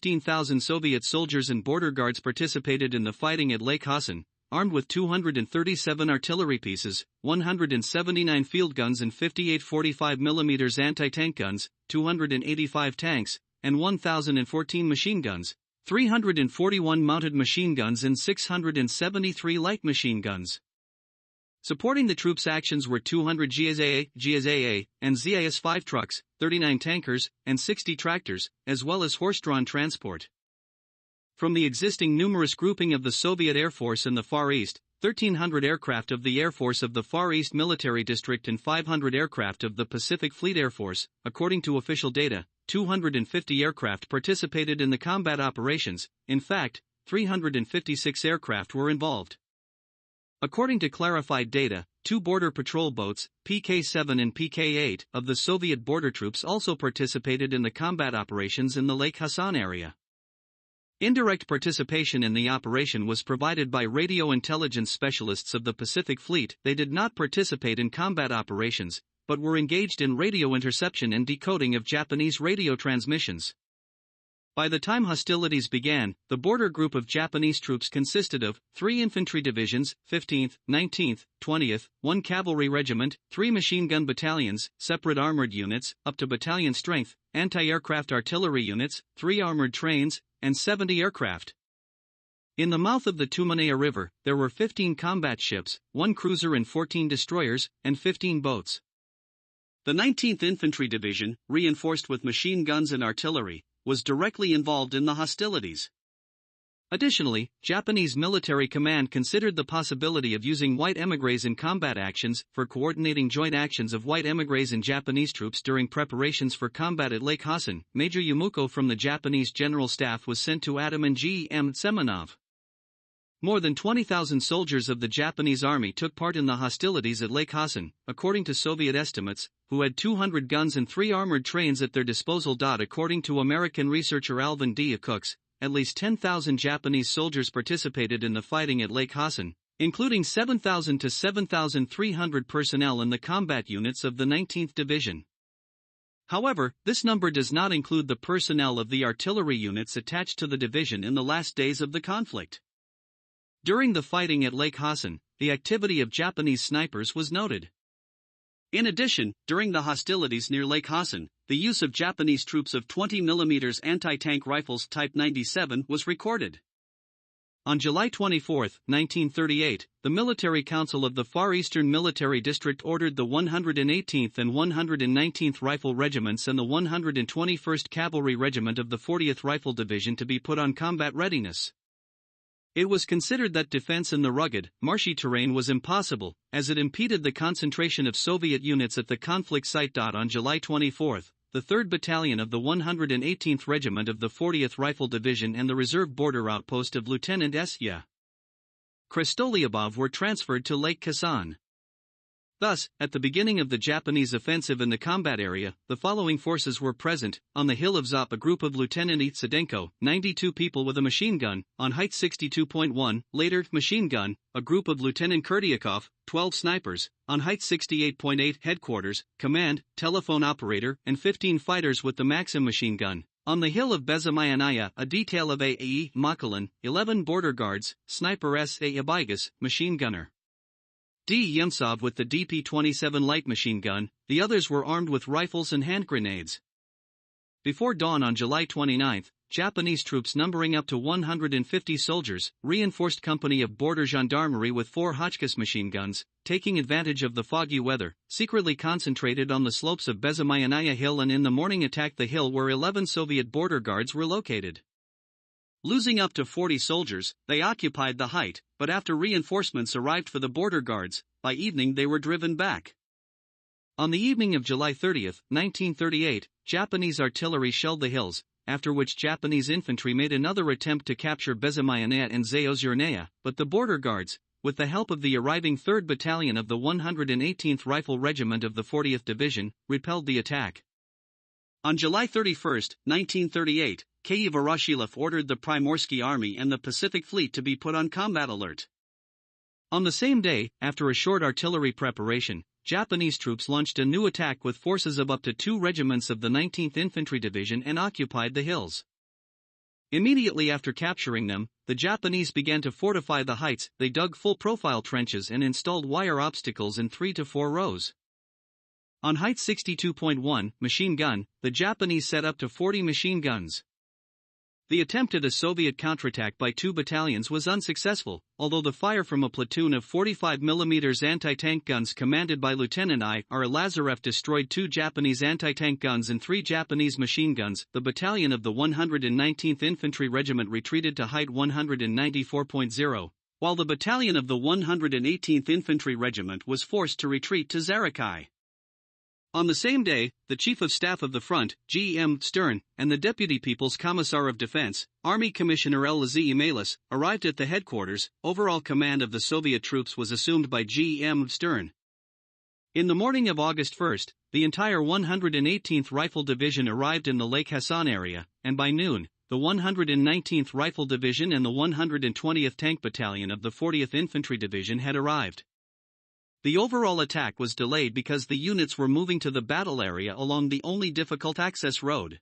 15,000 Soviet soldiers and border guards participated in the fighting at Lake Khasan, armed with 237 artillery pieces, 179 field guns and 58 45mm anti-tank guns, 285 tanks, and 1,014 machine guns, 341 mounted machine guns and 673 light machine guns. Supporting the troops' actions were 200 GSAA, and ZAS-5 trucks, 39 tankers, and 60 tractors, as well as horse-drawn transport. From the existing numerous grouping of the Soviet Air Force in the Far East, 1,300 aircraft of the Air Force of the Far East Military District and 500 aircraft of the Pacific Fleet Air Force, according to official data, 250 aircraft participated in the combat operations. In fact, 356 aircraft were involved. According to clarified data, 2 border patrol boats, PK-7 and PK-8, of the Soviet border troops also participated in the combat operations in the Lake Khasan area. Indirect participation in the operation was provided by radio intelligence specialists of the Pacific Fleet. They did not participate in combat operations, but were engaged in radio interception and decoding of Japanese radio transmissions. By the time hostilities began, the border group of Japanese troops consisted of 3 infantry divisions, 15th, 19th, 20th, 1 cavalry regiment, 3 machine gun battalions, separate armored units, up to battalion strength, anti-aircraft artillery units, 3 armored trains, and 70 aircraft. In the mouth of the Tumannaya River, there were 15 combat ships, 1 cruiser and 14 destroyers, and 15 boats. The 19th Infantry Division, reinforced with machine guns and artillery, was directly involved in the hostilities. Additionally, Japanese military command considered the possibility of using white émigrés in combat actions for coordinating joint actions of white émigrés and Japanese troops during preparations for combat at Lake Khasan. Major Yumuko from the Japanese General Staff was sent to Ataman G.M. Semenov. More than 20,000 soldiers of the Japanese Army took part in the hostilities at Lake Khasan, according to Soviet estimates, who had 200 guns and 3 armored trains at their disposal. According to American researcher Alvin D. Cooks, at least 10,000 Japanese soldiers participated in the fighting at Lake Khasan, including 7,000 to 7,300 personnel in the combat units of the 19th Division. However, this number does not include the personnel of the artillery units attached to the division in the last days of the conflict. During the fighting at Lake Khasan, the activity of Japanese snipers was noted. In addition, during the hostilities near Lake Khasan, the use of Japanese troops of 20mm anti-tank rifles Type 97 was recorded. On July 24, 1938, the Military Council of the Far Eastern Military District ordered the 118th and 119th Rifle Regiments and the 121st Cavalry Regiment of the 40th Rifle Division to be put on combat readiness. It was considered that defense in the rugged, marshy terrain was impossible, as it impeded the concentration of Soviet units at the conflict site. On July 24, the 3rd Battalion of the 118th Regiment of the 40th Rifle Division and the reserve border outpost of Lieutenant S.Y. Krestoliabov were transferred to Lake Khasan. Thus, at the beginning of the Japanese offensive in the combat area, the following forces were present: on the hill of Zop, a group of Lieutenant Itsedenko, 92 people with a machine gun; on height 62.1, later, machine gun, a group of Lieutenant Kurdyakov, 12 snipers; on height 68.8, headquarters, command, telephone operator, and 15 fighters with the Maxim machine gun. On the hill of Bezamayanaya, a detail of A.E. Makalan, 11 border guards, sniper S.A. Abigas, machine gunner D. Yemtsov with the DP-27 light machine gun. The others were armed with rifles and hand grenades. Before dawn on July 29, Japanese troops numbering up to 150 soldiers, reinforced company of border gendarmerie with 4 Hotchkiss machine guns, taking advantage of the foggy weather, secretly concentrated on the slopes of Bezamayanaya Hill and in the morning attacked the hill where 11 Soviet border guards were located. Losing up to 40 soldiers, they occupied the height, but after reinforcements arrived for the border guards, by evening they were driven back. On the evening of July 30, 1938, Japanese artillery shelled the hills, after which Japanese infantry made another attempt to capture Bezamayanaya and Zaozhernaya, but the border guards, with the help of the arriving 3rd Battalion of the 118th Rifle Regiment of the 40th Division, repelled the attack. On July 31, 1938, K.E. Voroshilov ordered the Primorsky Army and the Pacific Fleet to be put on combat alert. On the same day, after a short artillery preparation, Japanese troops launched a new attack with forces of up to 2 regiments of the 19th Infantry Division and occupied the hills. Immediately after capturing them, the Japanese began to fortify the heights. They dug full-profile trenches and installed wire obstacles in 3 to 4 rows. On height 62.1, machine gun, the Japanese set up to 40 machine guns. The attempt at a Soviet counterattack by 2 battalions was unsuccessful, although the fire from a platoon of 45 mm anti-tank guns commanded by Lieutenant I.R. Lazarev destroyed 2 Japanese anti-tank guns and 3 Japanese machine guns. The battalion of the 119th Infantry Regiment retreated to height 194.0, while the battalion of the 118th Infantry Regiment was forced to retreat to Zarakai. On the same day, the Chief of Staff of the Front, G.M. Stern, and the Deputy People's Commissar of Defense, Army Commissioner L.Z. Emalis, arrived at the headquarters. Overall command of the Soviet troops was assumed by G.M. Stern. In the morning of August 1, the entire 118th Rifle Division arrived in the Lake Khasan area, and by noon, the 119th Rifle Division and the 120th Tank Battalion of the 40th Infantry Division had arrived. The overall attack was delayed because the units were moving to the battle area along the only difficult access road.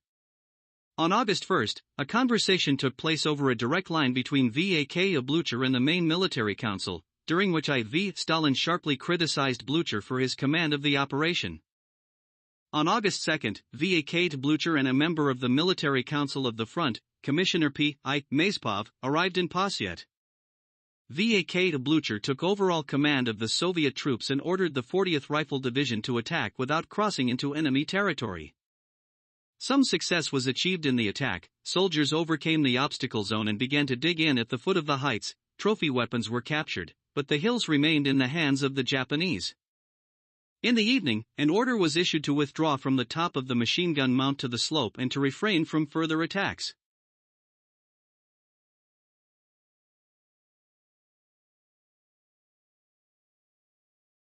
On August 1, a conversation took place over a direct line between V.A.K. Blucher and the main military council, during which I.V. Stalin sharply criticized Blucher for his command of the operation. On August 2, V.A.K. Blucher and a member of the Military Council of the Front, Commissioner P.I. Mazpov, arrived in Pasiet. V.A.K. Blucher took overall command of the Soviet troops and ordered the 40th Rifle Division to attack without crossing into enemy territory. Some success was achieved in the attack. Soldiers overcame the obstacle zone and began to dig in at the foot of the heights. Trophy weapons were captured, but the hills remained in the hands of the Japanese. In the evening, an order was issued to withdraw from the top of the machine gun mount to the slope and to refrain from further attacks.